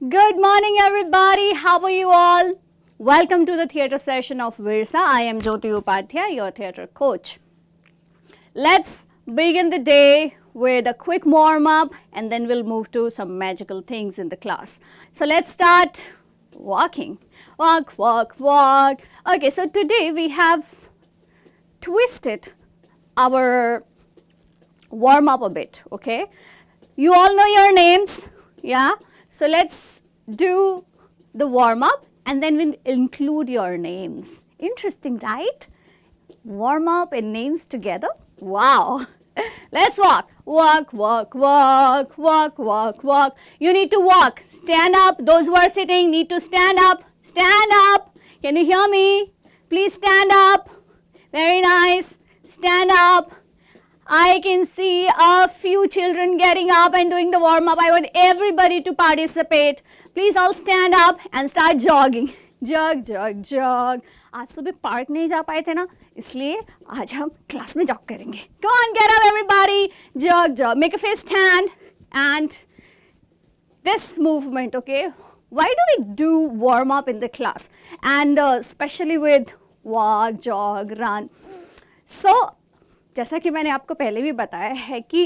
Good morning, everybody. How are you all? Welcome to the theatre session of Virsa. I am Jyoti Upadhyay, your theatre coach. Let's begin the day with a quick warm up and then we'll move to some magical things in the class. So let's start walking. Walk, walk, walk. Okay, so today we have twisted our warm up a bit, okay? You all know your names, yeah? So let's do the warm up and then we'll include your names. Interesting, right? Warm up and names together. Wow. Let's walk. Walk, walk, walk, walk, walk, walk. You need to walk. Stand up. Those who are sitting need to stand up. Stand up. Can you hear me? Please stand up. Very nice. Stand up. I can see a few children getting up and doing the warm up. I want everybody to participate. Please all stand up and start jogging. Jog, jog, jog. आज सुबह park नहीं जा पाए थे ना, इसलिए आज हम क्लास में जॉग करेंगे. Come on, get up everybody. Jog, jog. Make a fist hand and this movement, okay? Why do we do warm up in the class? And especially with walk, jog, run. So जैसा कि मैंने आपको पहले भी बताया है कि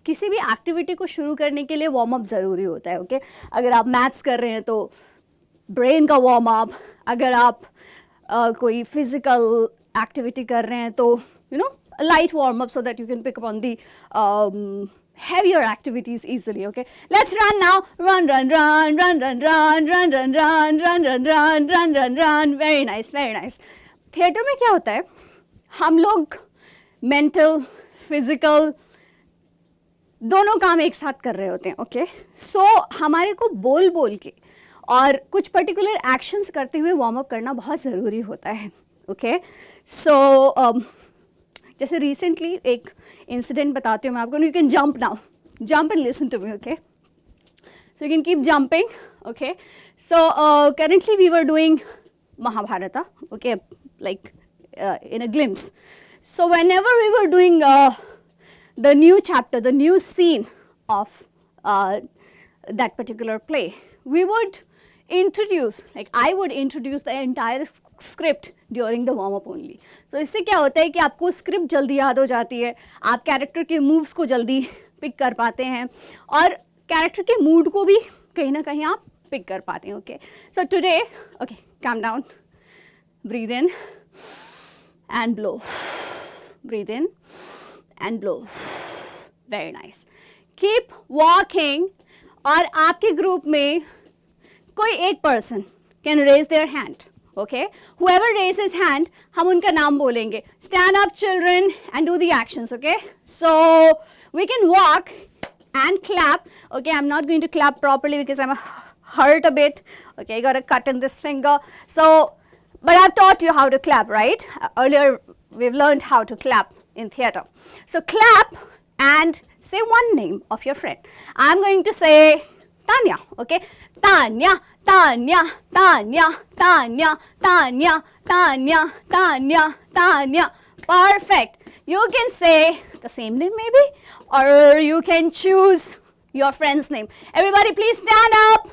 किसी भी एक्टिविटी को शुरू करने के लिए वार्म अप ज़रूरी होता है, ओके? अगर आप मैथ्स कर रहे हैं तो ब्रेन का वार्म अप, अगर आप कोई फिजिकल एक्टिविटी कर रहे हैं तो you know light warm up so that you can pick up on the heavier activities easily, okay? Let's run now. Run, run, run, run, run, run, run, run, run, run, run, run, run, run, run. Very nice, very nice. Theatre में क्या होता है, हम लोग mental, physical दोनों काम एक साथ कर रहे होते हैं, ओके? सो हमारे को बोल बोल के और कुछ पर्टिकुलर एक्शंस करते हुए वार्म अप करना बहुत ज़रूरी होता है, ओके? सो जैसे रिसेंटली एक इंसिडेंट बताती हूँ मैं आपको. You can jump now, jump and listen to me, okay? So you can keep jumping, okay? So currently we were doing Mahabharata, okay, like in a glimpse. So whenever we were doing the new chapter, the new scene of that particular play, we would introduce, like I would introduce the entire script during the warm up only. So इससे क्या होता है कि आपको script जल्दी याद हो जाती है, आप character के moves को जल्दी pick कर पाते हैं और character के mood को भी कहीं ना कहीं आप pick कर पाते हैं, okay? So today, okay, calm down, breathe in and blow. Breathe in and blow. Very nice. Keep walking. और आपके ग्रुप में कोई एक person can raise their hand, okay? Whoever raises hand, हम उनका नाम बोलेंगे. Stand up, children, and do the actions, okay? So we can walk and clap. Okay, I'm not going to clap properly because I'm hurt a bit. Okay, I got a cut in this finger. So, but I've taught you how to clap, right? Earlier we've learned how to clap in theatre. So clap and say one name of your friend. I'm going to say Tanya, okay? Tanya, Tanya, Tanya, Tanya, Tanya, Tanya, Tanya, Tanya. Perfect. You can say the same name maybe, or you can choose your friend's name. Everybody please stand up.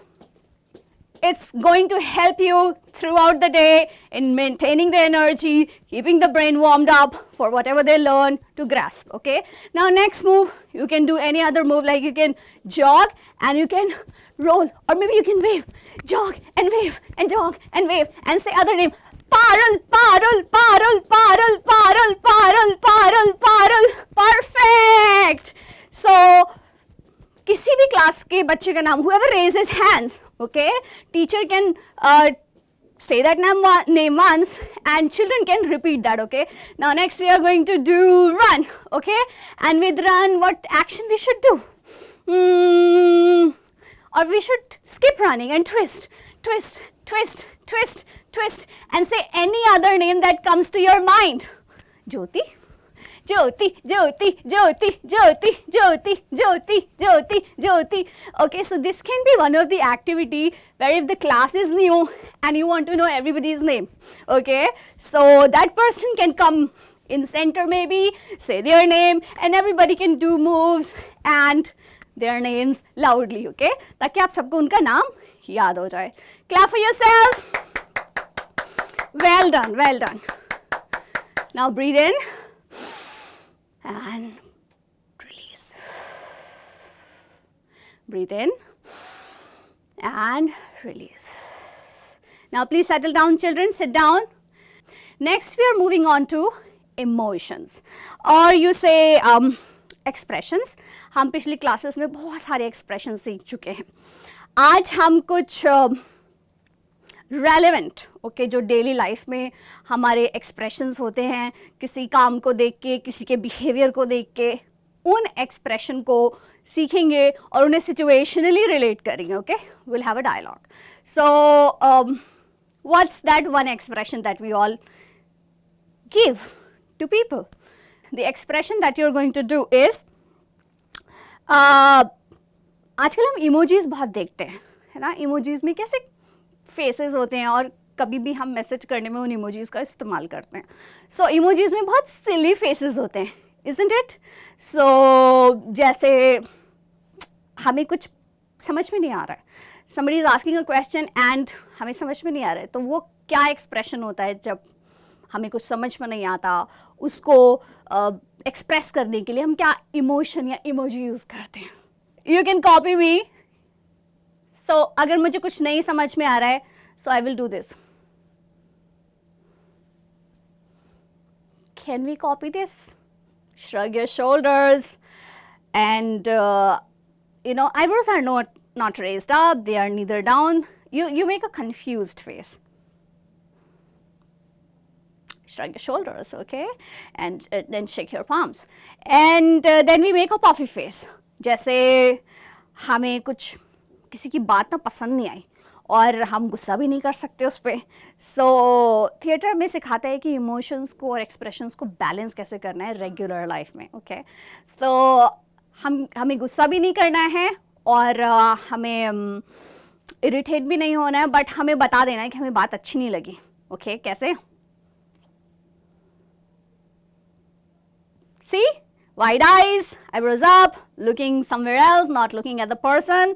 It's going to help you throughout the day in maintaining the energy, keeping the brain warmed up for whatever they learn to grasp, okay? Now next move, you can do any other move, like you can jog and you can roll, or maybe you can wave. Jog and wave and jog and wave and say other name. Parul, Parul, Parul, Parul, Parul, Parul, Parul, Parul. Perfect. So किसी भी class के बच्चे का नाम, whoever raises hands, okay, teacher can say that name once and children can repeat that, okay? Now next we are going to do run, okay? And with run, what action we should do? Or we should skip running and twist, twist, twist, twist, twist, and say any other name that comes to your mind. Jyoti, Jyoti, Jyoti, Jyoti, Jyoti, Jyoti, Jyoti, Jyoti, Jyoti. Okay, so this can be one of the activity where if the class is new and you want to know everybody's name, okay, so that person can come in center maybe, say their name, and everybody can do moves and their names loudly, okay, ताकि आप सबको उनका नाम याद हो जाए. Clap for yourself. Well done, well done. Now breathe in and release. Breathe in and release. Now please settle down, children, sit down. Next we are moving on to emotions or you say expressions. हम पिछली classes में बहुत सारे expressions सीख चुके हैं. आज हम कुछ रेलेवेंट जो डेली लाइफ में हमारे एक्सप्रेशंस होते हैं, किसी काम को देख के, किसी के बिहेवियर को देख के, उन एक्सप्रेशन को सीखेंगे और उन्हें सिचुएशनली रिलेट करेंगे. Okay, will have a dialogue. So what's that one expression that we all give to people? The expression that you are going to do is, आजकल हम इमोजीज बहुत देखते हैं, है ना. इमोजीज में कैसे फेसेस होते हैं और कभी भी हम मैसेज करने में उन इमोजीज का इस्तेमाल करते हैं. सो इमोजीज में बहुत सिली फेसेस होते हैं, इजंट इट? सो जैसे हमें कुछ समझ में नहीं आ रहा है, somebody is asking a question and हमें समझ में नहीं आ रहा है, तो वो क्या एक्सप्रेशन होता है जब हमें कुछ समझ में नहीं आता, उसको एक्सप्रेस करने के लिए हम क्या इमोशन या इमोजी यूज करते हैं? You can copy me. So अगर मुझे कुछ नहीं समझ में आ रहा है, so I will do this. Can we copy this? Shrug your shoulders and eyebrows are not raised up, they are neither down. You make a confused face. Shrug your shoulders, okay, and then shake your palms, and then we make a puffy face. जैसे हमें कुछ किसी की बात ना पसंद नहीं आई और हम गुस्सा भी नहीं कर सकते उस पर. सो थिएटर में सिखाता है कि इमोशंस को और एक्सप्रेशंस को बैलेंस कैसे करना है रेगुलर लाइफ में. ओके, तो हमें गुस्सा भी नहीं करना है और हमें इरिटेट भी नहीं होना है, बट हमें बता देना है कि हमें बात अच्छी नहीं लगी. ओके, कैसे? सी, wide eyes, eyebrows up, looking somewhere else, not looking at the person,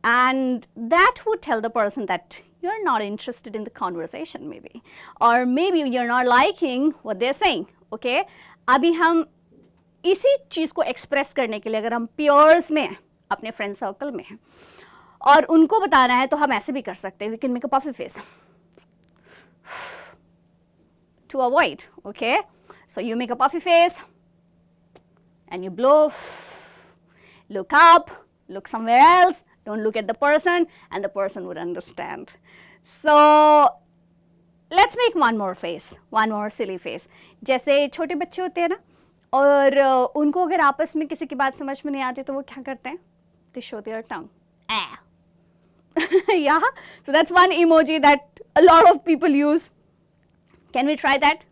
and that would tell the person that you're not interested in the conversation maybe, or maybe you're not liking what they're saying. Okay, अभी हम इसी चीज़ को express करने के लिए अगर हम peers में हैं, अपने फ्रेंड सर्कल में हैं और उनको बताना है, तो हम ऐसे भी कर सकते हैं. We can make a puffy face to avoid. Okay, so you make a puffy face and you blow, look up, look somewhere else, don't look at the person, and the person would understand. So let's make one more face, one more silly face. जैसे छोटे बच्चे होते हैं ना, और उनको अगर आपस में किसी की बात समझ में नहीं आती तो वो क्या करते हैं? They show their tongue. Yeah, so that's one emoji that a lot of people use. Can we try that?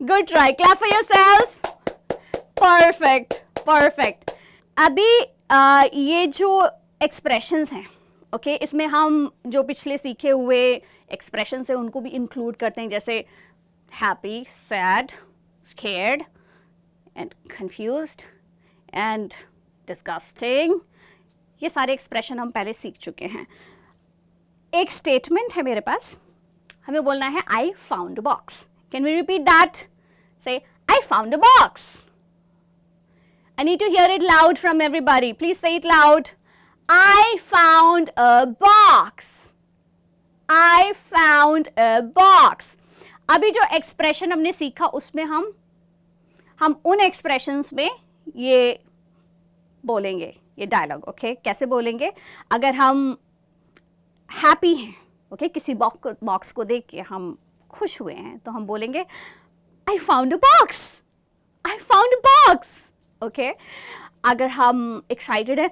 Good try. Clap for yourself. Perfect, perfect. अभी ये जो एक्सप्रेशंस हैं, ओके, इसमें हम जो पिछले सीखे हुए एक्सप्रेशंस हैं उनको भी इंक्लूड करते हैं, जैसे happy, sad, scared and confused and disgusting. ये सारे एक्सप्रेशन हम पहले सीख चुके हैं. एक स्टेटमेंट है मेरे पास, हमें बोलना है I found a box. Can we repeat that? Say I found a box. I need to hear it loud from everybody. Please say it loud. I found a box. I found a box. अभी जो expression हमने सीखा उसमें हम उन expressions में ये बोलेंगे, ये डायलॉग. ओके, कैसे बोलेंगे? अगर हम हैप्पी हैं, ओके, किसी बॉक्स को देख के हम खुश हुए हैं, तो हम बोलेंगे I found a box. I found a box. Okay, अगर हम एक्साइटेड हैं,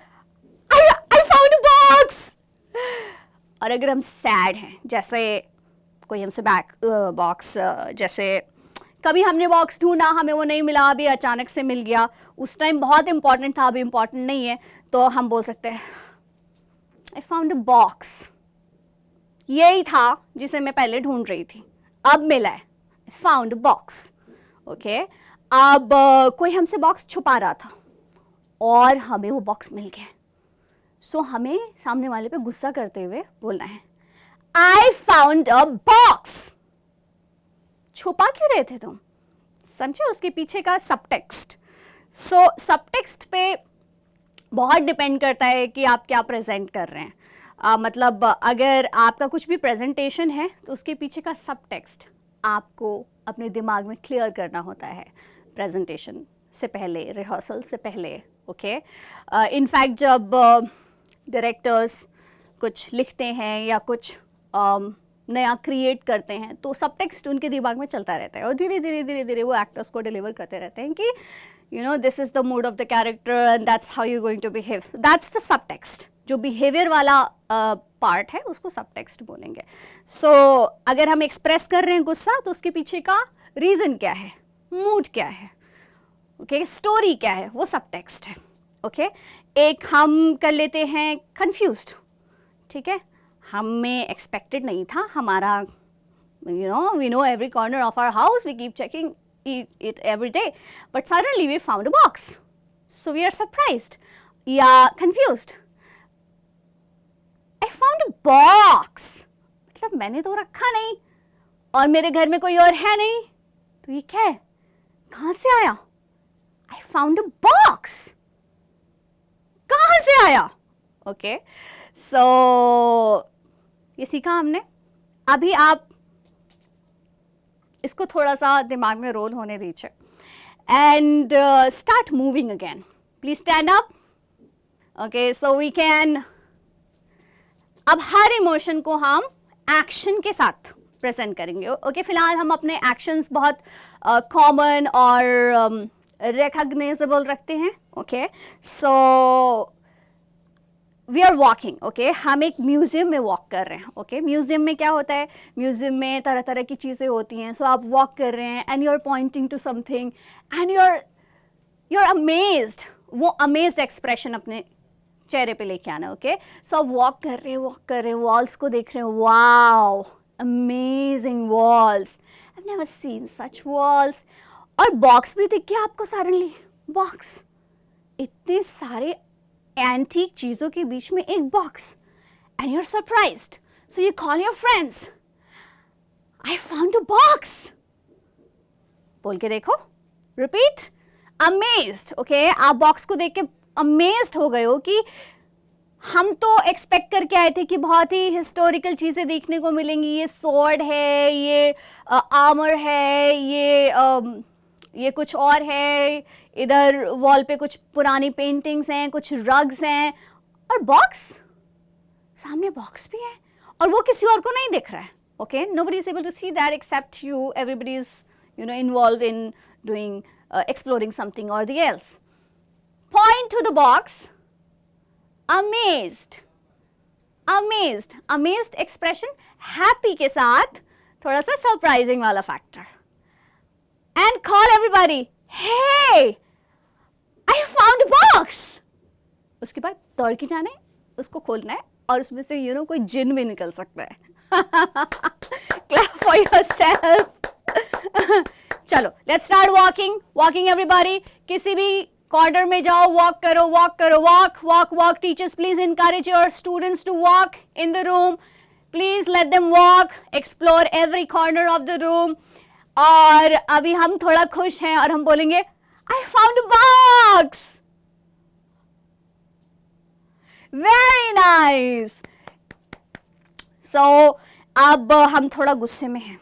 I found a box. और अगर हम सैड हैं, जैसे कोई हमसे बॉक्स, जैसे कभी हमने बॉक्स ढूंढा, हमें वो नहीं मिला, अभी अचानक से मिल गया, उस टाइम बहुत इंपॉर्टेंट था, अभी इंपॉर्टेंट नहीं है, तो हम बोल सकते हैं I found a box. यही था जिसे मैं पहले ढूंढ रही थी, अब मिला है. I found a box. Okay, अब कोई हमसे बॉक्स छुपा रहा था और हमें वो बॉक्स मिल गया. सो हमें सामने वाले पे गुस्सा करते हुए बोलना है, I found a box. छुपा क्यों रहे थे तुम? समझे उसके पीछे का सबटेक्स्ट. सो सबटेक्स्ट पे बहुत डिपेंड करता है कि आप क्या प्रेजेंट कर रहे हैं. मतलब अगर आपका कुछ भी प्रेजेंटेशन है तो उसके पीछे का सबटेक्स्ट आपको अपने दिमाग में क्लियर करना होता है प्रेजेंटेशन से पहले, रिहर्सल से पहले. ओके, इनफैक्ट जब डायरेक्टर्स कुछ लिखते हैं या कुछ नया क्रिएट करते हैं तो सबटेक्स्ट उनके दिमाग में चलता रहता है और धीरे धीरे धीरे धीरे वो एक्टर्स को डिलीवर करते रहते हैं कि you know this is the mood of the character and that's how you going to behave. That's the subtext. जो बिहेवियर वाला पार्ट है उसको सबटेक्स्ट बोलेंगे. सो अगर हम एक्सप्रेस कर रहे हैं गुस्सा तो उसके पीछे का रीज़न क्या है, मूड क्या है, ओके, स्टोरी क्या है, वो सबटेक्स्ट है. ओके, एक हम कर लेते हैं कंफ्यूज्ड. ठीक है, हमें एक्सपेक्टेड नहीं था. हमारा we know every corner of our house, we keep checking it every day, but suddenly we found a box, so we are surprised. या confused, I found a box. मतलब मैंने तो रखा नहीं और मेरे घर में कोई और है नहीं, तो ये क्या है, कहाँ से आया? I found a box. कहाँ से आया? ओके, सो ये सीखा हमने. अभी आप इसको थोड़ा सा दिमाग में रोल होने दीजिए and start moving again. Please stand up. Okay, so we can, अब हर इमोशन को हम एक्शन के साथ प्रेजेंट करेंगे. ओके, फिलहाल हम अपने एक्शंस बहुत कॉमन और रिकॉग्नाइजेबल रखते हैं. Okay, so we are walking. Okay, हम एक म्यूजियम में वॉक कर रहे हैं. ओके, म्यूजियम में क्या होता है, म्यूजियम में तरह तरह की चीज़ें होती हैं. सो आप वॉक कर रहे हैं and you are pointing to something and you are amazed. वो अमेज्ड एक्सप्रेशन अपने चेहरे पे लेके आना. ओके, सो आप वॉक कर रहे हैं, वॉल्स को देख रहे हैं. Wow, amazing walls, I have never seen such walls. और बॉक्स भी दिख गया आपको सडनली. बॉक्स, इतने सारे एंटीक चीजों के बीच में एक box and you are surprised. So you call your friends, I found a box. बोल के देखो, रिपीट, अमेज्ड. ओके, आप बॉक्स को देख के अमेज्ड हो गए हो कि हम तो एक्सपेक्ट करके आए थे कि बहुत ही हिस्टोरिकल चीज़ें देखने को मिलेंगी. ये स्वॉर्ड है, ये आर्मर है, ये कुछ और है. इधर वॉल पे कुछ पुरानी पेंटिंग्स हैं, कुछ रग्स हैं और बॉक्स, सामने बॉक्स भी है और वो किसी और को नहीं दिख रहा है. Okay, nobody is able to see that except you. Everybody is involved in doing exploring something or the else. Point to the box. Amazed. Amazed expression happy के साथ थोड़ा सा सरप्राइजिंग वाला factor. And call everybody, hey, I found a box. उसके बाद दौड़ के जाना है, उसको खोलना है और उसमें से कोई जिन भी निकल सकता है. Clap for yourself. चलो, let's start walking everybody. किसी भी कॉर्नर में जाओ, वॉक करो, walk. Teachers please encourage your students to walk in the room. Please let them walk, explore every corner of the room. और अभी हम थोड़ा खुश हैं और हम बोलेंगे I found a box. Very nice. So अब हम थोड़ा गुस्से में हैं.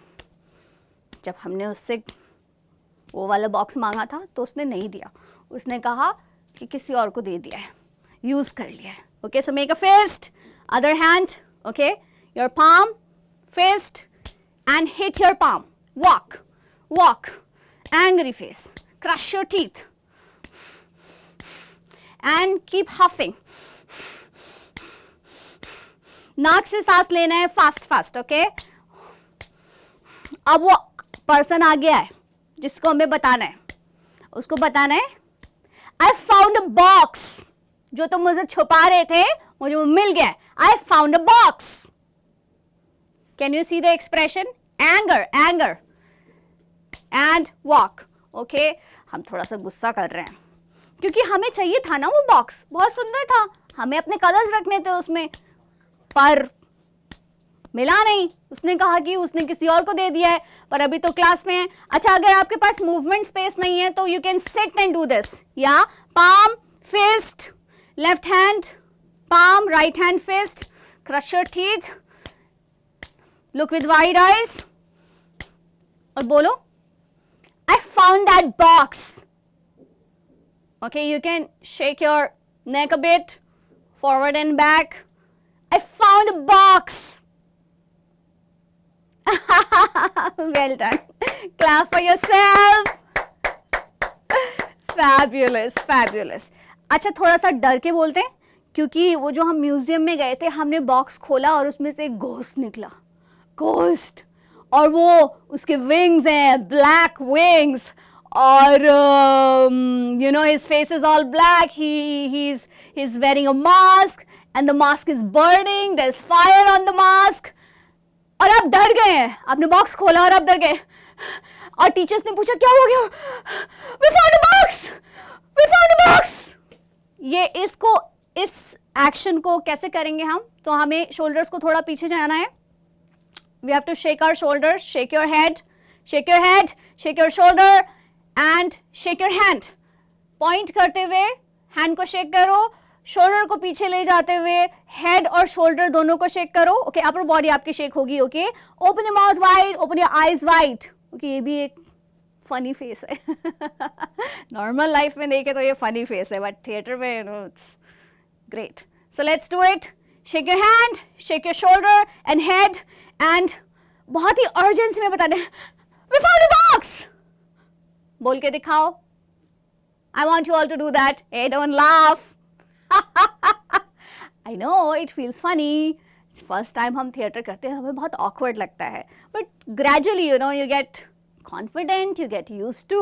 जब हमने उससे वो वाला बॉक्स मांगा था तो उसने नहीं दिया. उसने कहा कि किसी और को दे दिया है, यूज कर लिया है. Okay, so make a fist, other hand, okay, your palm, fist and hit your palm. Walk, angry face, crush your teeth and keep huffing. नाक से सांस लेना है फास्ट. ओके, अब वो पर्सन आ गया है जिसको हमें बताना है, उसको बताना है I found a box. जो तुम मुझे छुपा रहे थे मुझे वो मिल गया. I found a box. Can you see the expression? Anger. And walk. Okay, हम थोड़ा सा गुस्सा कर रहे हैं क्योंकि हमें चाहिए था ना वो बॉक्स, बहुत सुंदर था. हमें अपने कलर्स रखने थे उसमें, पर मिला नहीं, उसने कहा कि उसने किसी और को दे दिया है, पर अभी तो क्लास में है। अच्छा, अगर आपके पास मूवमेंट स्पेस नहीं है तो you can sit and do this, या palm fist, left hand palm, right hand fist, crush your teeth, look with wide eyes और बोलो I found that box. Okay, you can shake your neck a bit forward and back. I found a box. Well done. Clap for yourself. Fabulous, fabulous. अच्छा, थोड़ा सा डर के बोलते हैं, क्योंकि वो जो हम म्यूजियम में गए थे, हमने बॉक्स खोला और उसमें से एक घोस्ट निकला, घोस्ट, और वो उसके विंग्स हैं, ब्लैक विंग्स, और you know his face is all black, he's wearing a mask and the mask is burning, there's fire on the mask, और आप डर गए हैं, आपने बॉक्स खोला और आप डर गए, और टीचर्स ने पूछा क्या हो गया, we found a box, we found a box. ये इसको, इस एक्शन को कैसे करेंगे हम, तो हमें शोल्डर्स को थोड़ा पीछे जाना है. We have to shake our shoulders, shake your head, shake your head, shake your shoulder and shake your hand. Point करते हुए हैंड को शेक करो, शोल्डर को पीछे ले जाते हुए हेड और शोल्डर दोनों को शेक करो. ओके, अपर बॉडी आपकी शेक होगी. Okay, open your mouth wide, open your eyes wide. Okay, ये भी एक फनी फेस है. नॉर्मल लाइफ में देखे तो ये फनी फेस है, बट थिएटर में it's great. So let's do it. Shake your hand, shake your shoulder and head, and बहुत ही अर्जेंसी में बता दें, वी फाउंड अ बॉक्स. बोल के दिखाओ. I want you all to do that. Hey, don't laugh. I know it feels funny. First time हम theatre करते हैं, हमें बहुत awkward लगता है. But gradually, you know, you get confident, you get used to,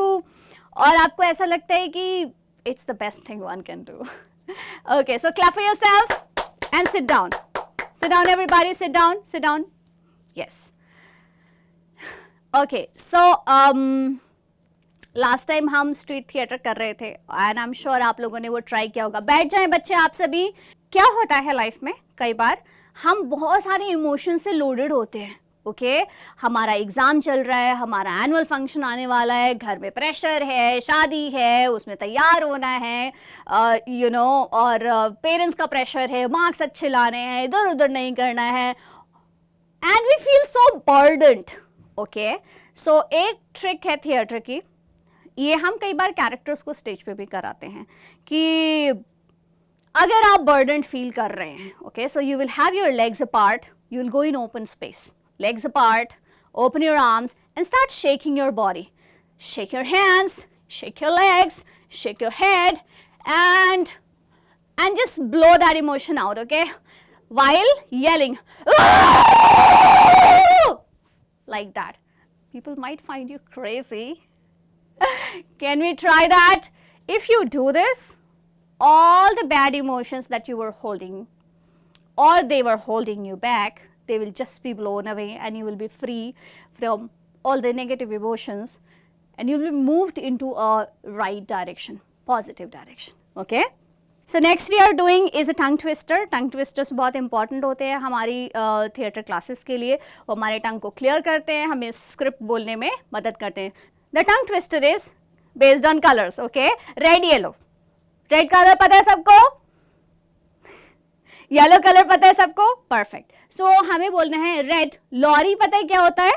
और आपको ऐसा लगता है कि it's the best thing one can do. Okay, so clap for yourself and sit down. Sit down, everybody. Sit down. Sit down. Yes. Okay, so last time हम street theatre कर रहे थे एंड आई एम श्योर आप लोगों ने वो try किया होगा. बैठ जाएं बच्चे आप सभी. क्या होता है लाइफ में, कई बार हम बहुत सारे इमोशन से लोडेड होते हैं. ओके, हमारा एग्जाम चल रहा है, हमारा एनुअल फंक्शन आने वाला है, घर में प्रेशर है, शादी है, उसमें तैयार होना है, यू नो, और पेरेंट्स का प्रेशर है, मार्क्स अच्छे लाने हैं, इधर उधर नहीं करना है, and we feel so burdened. Okay, so एक ट्रिक है थिएटर की, ये हम कई बार कैरेक्टर्स को स्टेज पे भी कराते हैं कि अगर आप बर्डन फील कर रहे हैं, okay, so you will have your legs apart, you will go in open space, legs apart, open your arms and start shaking your body. Shake your hands, shake your legs, shake your head, and just blow that emotion out, okay? While yelling like that. People might find you crazy. Can we try that? If you do this, all the bad emotions that you were holding or they were holding you back, they will just be blown away and you will be free from all the negative emotions and you will be moved into a right direction, positive direction. Okay? So next we are doing is a tongue twister. Tongue twisters बहुत important होते हैं हमारी theatre classes के लिए. वो हमारे tongue को clear करते हैं, हमें script बोलने में मदद करते हैं. The tongue twister is based on colors. Okay? Red, yellow. Red color पता है सबको? येलो कलर पता है सबको? परफेक्ट. सो हमें बोलना है रेड लॉरी. पता है क्या होता है?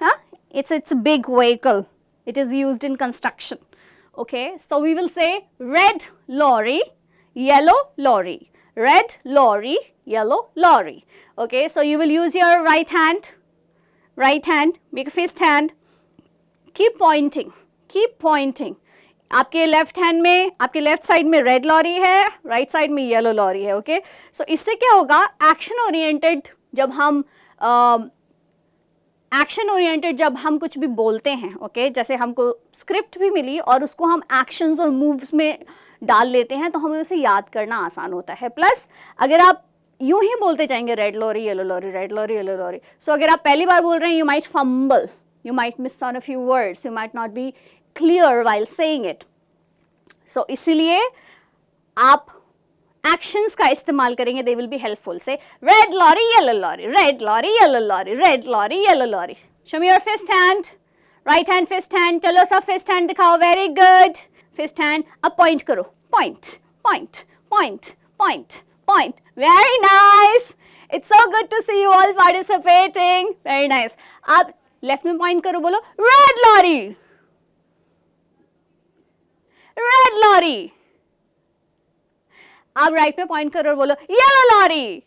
हाँ, it's big vehicle. It is used in construction. Okay, so we will say red lorry, yellow lorry, red lorry, yellow lorry. Okay, so you will use your right hand, make a fist hand, keep pointing. आपके left hand में, आपके left side में red lorry है, right side में yellow lorry है. Okay, so इससे क्या होगा, एक्शन ओरिएंटेड जब हम कुछ भी बोलते हैं, ओके, जैसे हमको स्क्रिप्ट भी मिली और उसको हम एक्शंस और मूव्स में डाल लेते हैं तो हमें उसे याद करना आसान होता है. प्लस अगर आप यूं ही बोलते जाएंगे red lorry yellow lorry, red lorry yellow lorry, so अगर आप पहली बार बोल रहे हैं, you might fumble, you might miss on a few words, you might not be clear while saying it. So इसीलिए आप एक्शंस का इस्तेमाल करेंगे, they will be helpful. Say red lorry yellow lorry, red lorry yellow lorry, red lorry yellow lorry. Show me your fist hand, right hand fist hand. चलो सब fist hand दिखाओ. Very good. Fist hand. अब point करो. Point point point point point. Very nice. It's so good to see you all participating. Very nice. अब left में point करो, बोलो red lorry, red lorry. अब राइट में point करो और बोलो येलो लॉरी.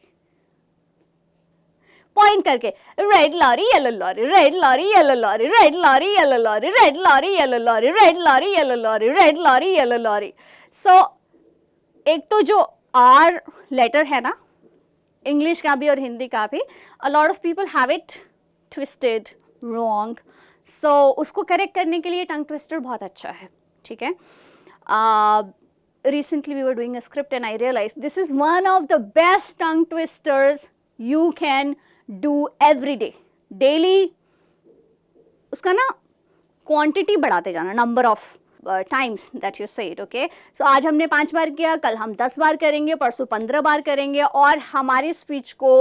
पॉइंट करके red lorry yellow lorry, red lorry yellow lorry, red lorry yellow lorry, red lorry yellow lorry, red lorry yellow lorry, red lorry yellow lorry. So एक तो जो are letter है ना, English का भी और हिंदी का भी, a lot of people have it twisted wrong. So उसको करेक्ट करने के लिए टंग ट्विस्टर बहुत अच्छा है. ठीक है. Recently we were doing a script and I realized this is one of the best tongue twisters you can do every day. Daily उसका ना quantity बढ़ाते जाना, number of times that you say it. Okay, so आज हमने 5 बार किया, कल हम 10 बार करेंगे, परसों 15 बार करेंगे और हमारी स्पीच को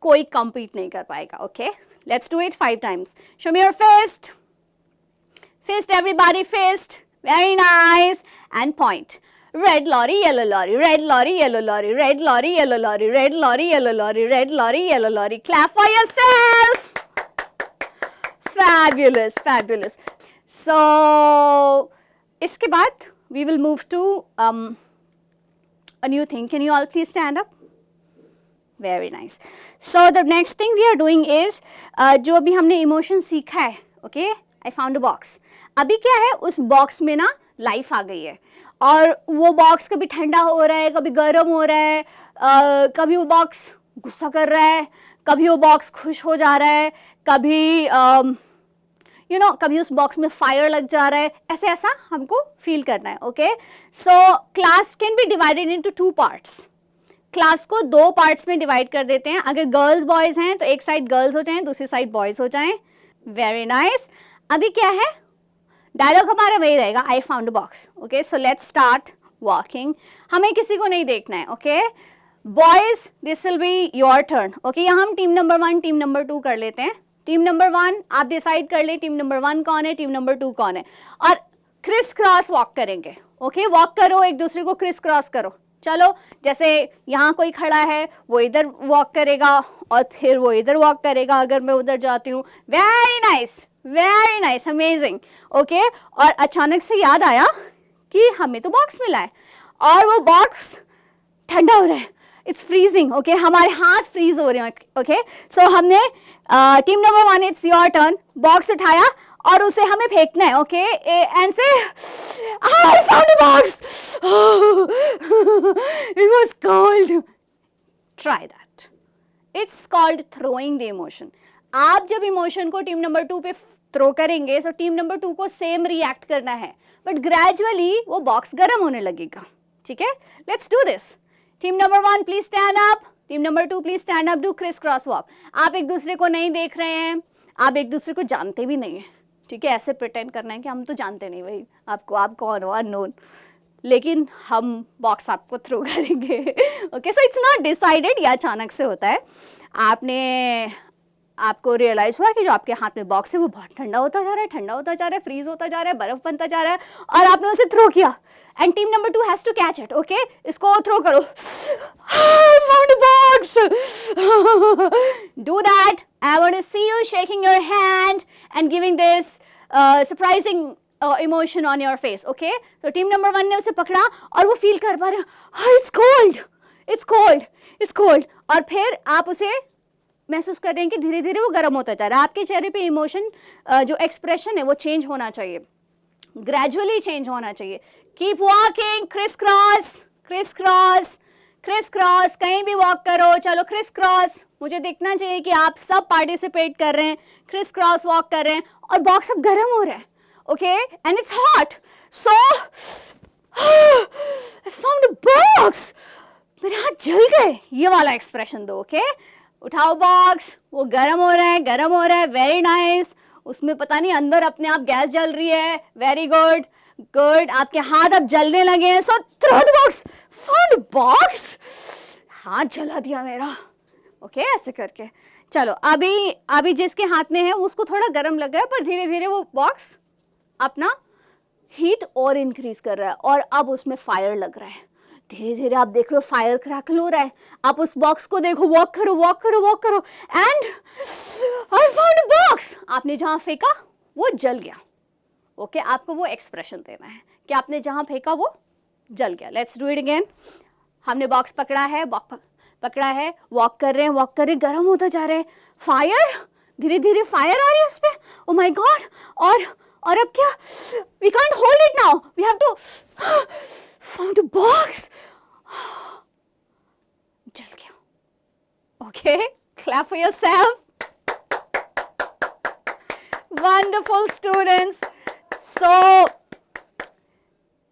कोई compete नहीं कर पाएगा. Okay, let's do it 5 times. Show me your fist. Fist everybody, fist. Very nice. And point. Red lorry, yellow lorry, red lorry, yellow lorry, red lorry, yellow lorry, red lorry, yellow lorry, red lorry, yellow lorry. Clap for yourself. Fabulous, fabulous. So, इसके बाद we will move to a new thing. Can you all please stand up? Very nice. So the next thing we are doing is जो अभी हमने emotion सीखा है, okay? I found a box. अभी क्या है, उस बॉक्स में ना लाइफ आ गई है और वो बॉक्स कभी ठंडा हो रहा है, कभी गर्म हो रहा है, कभी वो बॉक्स गुस्सा कर रहा है, कभी वो बॉक्स खुश हो जा रहा है, कभी कभी उस बॉक्स में फायर लग जा रहा है. ऐसे ऐसा हमको फील करना है. Okay. So class can be divided into 2 parts. Class को 2 पार्ट्स में डिवाइड कर देते हैं. अगर गर्ल्स बॉयज हैं तो एक साइड गर्ल्स हो जाएं, दूसरी साइड बॉयज हो जाएं. Very nice. अभी क्या है, डायलॉग हमारा वही रहेगा, आई found a box. Okay, so let's start walking. हमें किसी को नहीं देखना है. Okay boys, this will be your turn. Okay, यहाँ हम टीम नंबर 1 टीम नंबर 2 कर लेते हैं. टीम नंबर 1 आप डिसाइड कर ले टीम नंबर 1 कौन है, टीम नंबर 2 कौन है, और क्रिस क्रॉस वॉक करेंगे. ओके, वॉक करो, एक दूसरे को क्रिस क्रॉस करो. चलो, जैसे यहाँ कोई खड़ा है वो इधर वॉक करेगा और फिर वो इधर वॉक करेगा अगर मैं उधर जाती हूँ. Very nice, very nice, amazing. Okay, और अचानक से याद आया कि हमें तो बॉक्स मिला है और वो बॉक्स ठंडा हो रहा है. It's freezing. ओके, हमारे हाथ फ्रीज हो रहे हैं. ओके, सो हमने team number 1 it's your turn. Box उठाया और उसे हमें फेंकना है. Okay, and say I found a box, it was cold. Try that. It's called throwing the emotion. आप जब इमोशन को टीम नंबर 2 पे थ्रो करेंगे तो टीम नंबर 2 को सेम रिएक्ट करना है, बट ग्रेजुअली वो बॉक्स गर्म होने लगेगा. ठीक है, let's do this. Team number 1 please stand up. Team number 2 please stand up. Do criss cross walk. आप एक दूसरे को नहीं देख रहे हैं, आप एक दूसरे को जानते भी नहीं है. ठीक है, ऐसे प्रिटेंड करना है कि हम तो जानते नहीं भाई आपको, आप कौन हो, अननोन, लेकिन हम बॉक्स आपको थ्रो करेंगे. Okay, so it's not decided, ये अचानक से होता है. आपको रियलाइज हुआ कि जो आपके हाथ में बॉक्स है वो बहुत ठंडा होता जा रहा है, ठंडा होता जा रहा है, फ्रीज होता जा रहा है, बर्फ बनता जा रहा है और आपने उसे थ्रो किया. And team number 2 has to catch it. Okay, इसको थ्रो करो. Found box. Do that. I want to see you shaking your hand and giving this surprising emotion on your face. Okay, तो team number 1 ने उसे पकड़ा और वो feel कर पा रहे हैं, it's cold, it's cold, it's cold. और फिर आप उसे महसूस कर रहे हैं कि धीरे धीरे वो गर्म होता जा रहा है. आपके चेहरे पे इमोशन जो एक्सप्रेशन है वो चेंज होना चाहिए, ग्रेजुअली चेंज होना चाहिए. Keep walking. Criss cross, criss cross, criss cross. कहीं भी वॉक करो. चलो क्रिस क्रॉस. मुझे देखना चाहिए कि आप सब पार्टिसिपेट कर रहे हैं, क्रिस क्रॉस वॉक कर रहे हैं और बॉक्स अब गर्म हो रहा है. Okay, and it's hot. So I found a box. मेरे हाथ जल गए. ये वाला एक्सप्रेशन दो. ओके, उठाओ बॉक्स. वो गर्म हो रहा है, गर्म हो रहा है. Very nice. उसमें पता नहीं अंदर अपने आप गैस जल रही है. Very good, good. आपके हाथ अब जलने लगे हैं. So throw the box found box, हाथ जला दिया मेरा। ओके ऐसे करके चलो, अभी जिसके हाथ में है उसको थोड़ा गर्म लग रहा है, पर धीरे धीरे वो बॉक्स अपना हीट और इंक्रीज कर रहा है और अब उसमें फायर लग रहा है। धीरे धीरे आप देख रहे हो फायर क्रैकल हो रहा है। आप उस बॉक्स को देखो, वॉक करो वॉक करो वॉक करो, एंड आई फाउंड बॉक्स। आपने जहां फेंका वो जल गया। ओके आपको वो एक्सप्रेशन देना है कि आपने जहां फेंका वो जल गया। Let's do it again. हमने बॉक्स पकड़ा है, पकड़ा है, वॉक कर रहे हैं, वॉक कर रहे हैं, गर्म होता जा रहे हैं, फायर, धीरे धीरे फायर आ रही है उस पे। ओ माय गॉड, और अब क्या, we can't hold it now, we have to found the box. जल गया। Okay clap for yourself. Wonderful students. So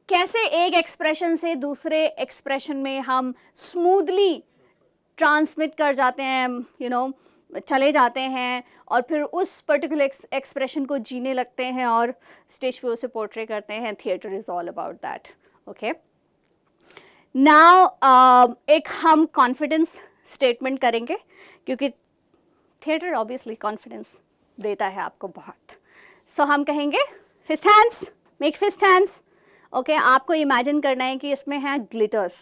कैसे एक एक्सप्रेशन से दूसरे एक्सप्रेशन में हम स्मूथली ट्रांसमिट कर जाते हैं, यू नो, चले जाते हैं और फिर उस पर्टिकुलर एक्सप्रेशन को जीने लगते हैं और स्टेज पे उसे पोर्ट्रे करते हैं। Theatre is all about that. Okay now एक हम कॉन्फिडेंस स्टेटमेंट करेंगे, क्योंकि थिएटर ऑब्वियसली कॉन्फिडेंस देता है आपको बहुत। सो हम कहेंगे fist hands, make fist hands. Okay आपको इमेजिन करना है कि इसमें है ग्लिटर्स,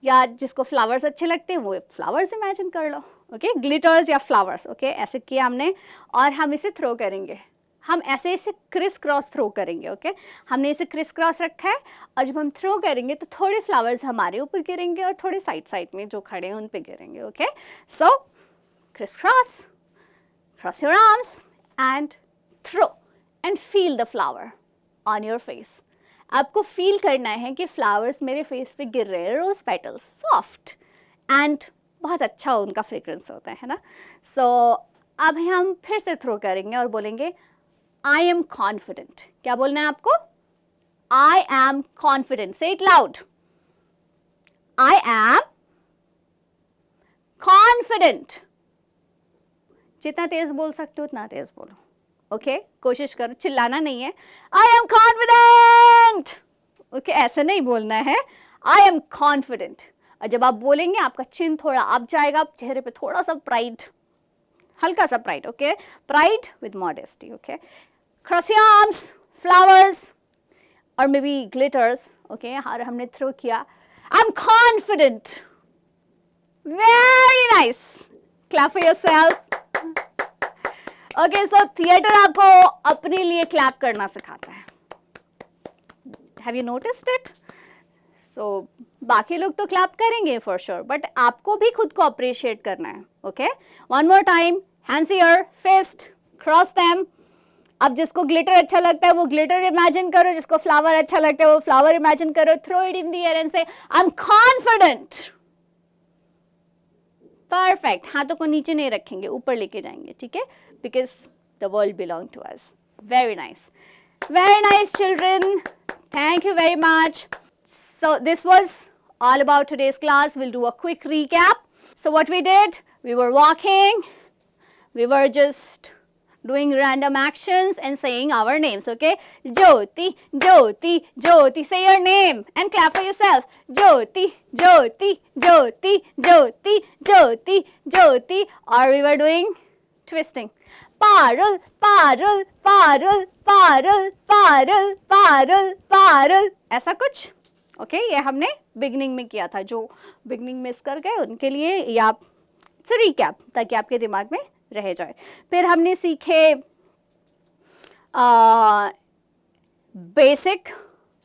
या जिसको फ्लावर्स अच्छे लगते हैं वो फ्लावर्स इमेजिन कर लो। ओके ग्लिटर्स या फ्लावर्स। ओके ऐसे किया हमने और हम इसे थ्रो करेंगे। हम ऐसे इसे क्रिस क्रॉस थ्रो करेंगे। ओके हमने इसे क्रिस क्रॉस रखा है और जब हम थ्रो करेंगे तो थोड़े फ्लावर्स हमारे ऊपर गिरेंगे और थोड़े साइड साइड में जो खड़े हैं उन पे गिरेंगे। Okay so criss cross, cross your arms and throw and feel the flower on your face. आपको फील करना है कि फ्लावर्स मेरे फेस पे गिर रहे हैं, रोज पेटल्स, सॉफ्ट एंड बहुत अच्छा उनका फ्रेग्रेंस होता है ना। सो अब हम फिर से थ्रो करेंगे और बोलेंगे आई एम कॉन्फिडेंट। क्या बोलना है आपको? I am confident. Say it loud, I am confident. जितना तेज बोल सकते हो उतना तेज बोलो। ओके कोशिश करो, चिल्लाना नहीं है। आई एम कॉन्फिडेंट। ओके ऐसे नहीं बोलना है, आई एम कॉन्फिडेंट। और जब आप बोलेंगे आपका चिन थोड़ा अप जाएगा, चेहरे पे थोड़ा सा प्राइड, हल्का सा pride. Okay pride with modesty. Okay cross your arms, flowers और मे बी ग्लिटर्स। ओके हमने थ्रो किया, I am confident. Very nice, clap for yourself. Okay so theatre आपको अपने लिए क्लैप करना सिखाता है। Have you noticed it? So बाकी लोग तो क्लैप करेंगे फॉर श्योर, बट आपको भी खुद को अप्रिशिएट करना है। Okay one more time, hands here, fist, cross them. अब जिसको ग्लिटर अच्छा लगता है वो ग्लिटर इमेजिन करो, जिसको फ्लावर अच्छा लगता है वो फ्लावर इमेजिन करो। Throw it in the air and say I am confident. Perfect. हाथों को नीचे नहीं रखेंगे, ऊपर लेके जाएंगे, ठीक है, because the world belong to us. Very nice children, thank you very much. So this was all about today's class. We'll do a quick recap. So what we did, we were walking, we were just doing random actions and saying our names. Okay, Jyoti, Jyoti, Jyoti. Say your name and clap for yourself. Jyoti, Jyoti, Jyoti, Jyoti, Jyoti, Jyoti. Or we were doing twisting. Parul, Parul, Parul, Parul, Parul, Parul, Parul. ऐसा कुछ। Okay ये हमने beginning में किया था। जो beginning miss कर गए उनके लिए या रिकैप, ताकि आपके दिमाग में रह जाए। फिर हमने सीखे basic,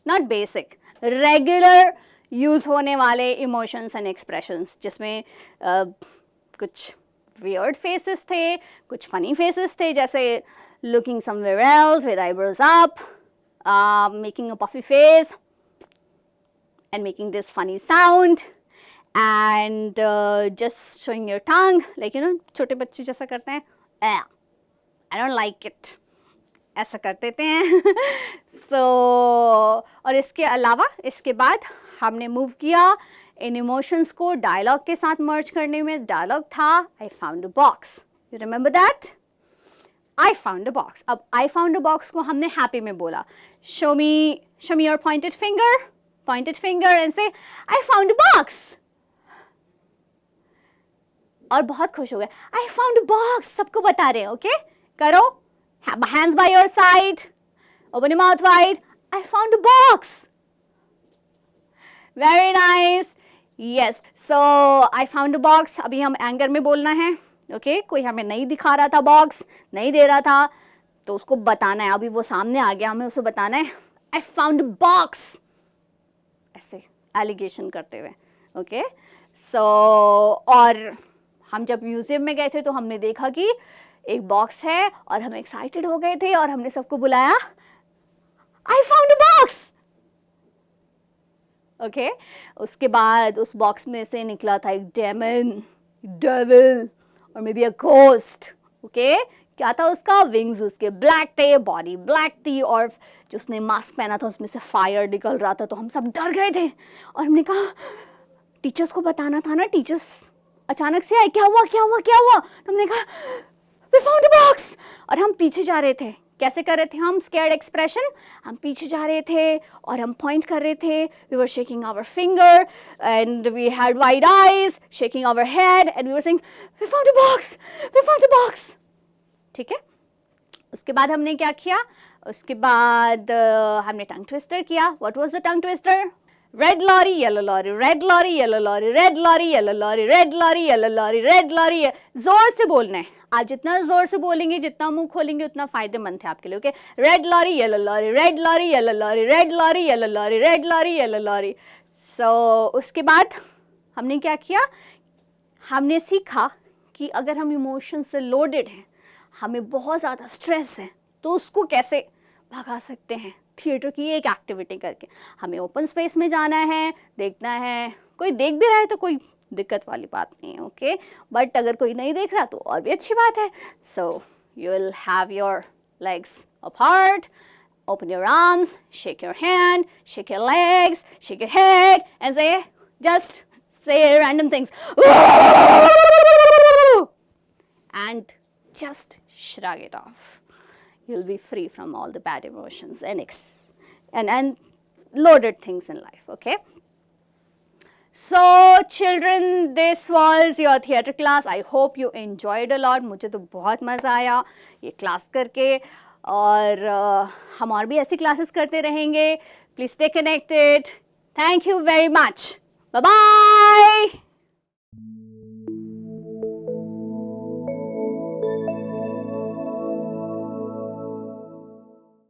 not basic, regular use होने वाले इमोशंस एंड एक्सप्रेशंस, जिसमें कुछ weird faces थे, कुछ funny faces थे, जैसे looking somewhere else with eyebrows up, making a puffy face and making this funny sound and just showing your tongue, like you know छोटे बच्चे जैसा करते हैं, I don't like it, ऐसा कर देते हैं। So और इसके अलावा इसके बाद हमने मूव किया इन इमोशंस को डायलॉग के साथ मर्ज करने में। डायलॉग था आई found a box, you remember that? I found a box. अब आई फाउंड अ बॉक्स को हमने हैप्पी में बोला, show me your pointed finger, pointed finger and say, I found a box. और बहुत खुश हो गए, I found a box, सबको बता रहे हैं, okay? करो, hands by your side, open your mouth wide, I found a box. Very nice. Yes, so I found a box. अभी हम एंगर में बोलना है, okay? कोई हमें नहीं दिखा रहा था बॉक्स, नहीं दे रहा था, तो उसको बताना है, अभी वो सामने आ गया, हमें उसे बताना है, I found a box, ऐसे एलिगेशन करते हुए, ओके? सो और हम जब म्यूजियम में गए थे तो हमने देखा कि एक बॉक्स है और हम एक्साइटेड हो गए थे और हमने सबको बुलाया, I found a box, okay? उसके बाद उस बॉक्स में से निकला था एक डेमन, डेविल और may be a ghost, okay? क्या था उसका? विंग्स उसके ब्लैक थे, बॉडी ब्लैक थी और जो उसने मास्क पहना था उसमें से फायर निकल रहा था, तो हम सब डर गए थे और हमने कहा टीचर्स को बताना था ना, टीचर्स अचानक से आए, क्या हुआ क्या हुआ क्या हुआ? तो हमने कहा we found a box और हम पीछे जा रहे थे, कैसे कर रहे थे हम? स्कैर्ड एक्सप्रेशन, हम पीछे जा रहे थे और हम पॉइंट कर रहे थे, we were shaking our finger and we had wide eyes, shaking our head and we were saying we found a box, we found a box, ठीक है? उसके बाद हमने क्या किया? उसके बाद हमने टंग ट्विस्टर किया. What was the tongue twister? Red lorry yellow lorry, red lorry yellow lorry, red lorry yellow lorry, red lorry yellow lorry, red lorry. जोर से बोलना है, आप जितना जोर से बोलेंगे, जितना मुंह खोलेंगे उतना फायदेमंद है आपके लिए, okay? Red lorry yellow lorry, red lorry yellow lorry, red lorry yellow lorry, red lorry yellow lorry. So उसके बाद हमने क्या किया? हमने सीखा कि अगर हम इमोशन से लोडेड हैं, हमें बहुत ज़्यादा स्ट्रेस है, तो उसको कैसे भगा सकते हैं थिएटर की एक एक्टिविटी करके. हमें ओपन स्पेस में जाना है, देखना है, कोई देख भी रहा है तो कोई दिक्कत वाली बात नहीं है, ओके? बट अगर कोई नहीं देख रहा तो और भी अच्छी बात है. सो you will have your legs apart, open your arms, shake your hand, shake your legs, shake your head and say, just say random things and just shrug it off. You'll be free from all the bad emotions and loaded things in life, okay? So children, this was your theatre class. I hope you enjoyed a lot. मुझे तो बहुत मज़ा आया ये class करके और हम और भी ऐसी क्लासेस करते रहेंगे. Please stay connected. Thank you very much. Bye-bye.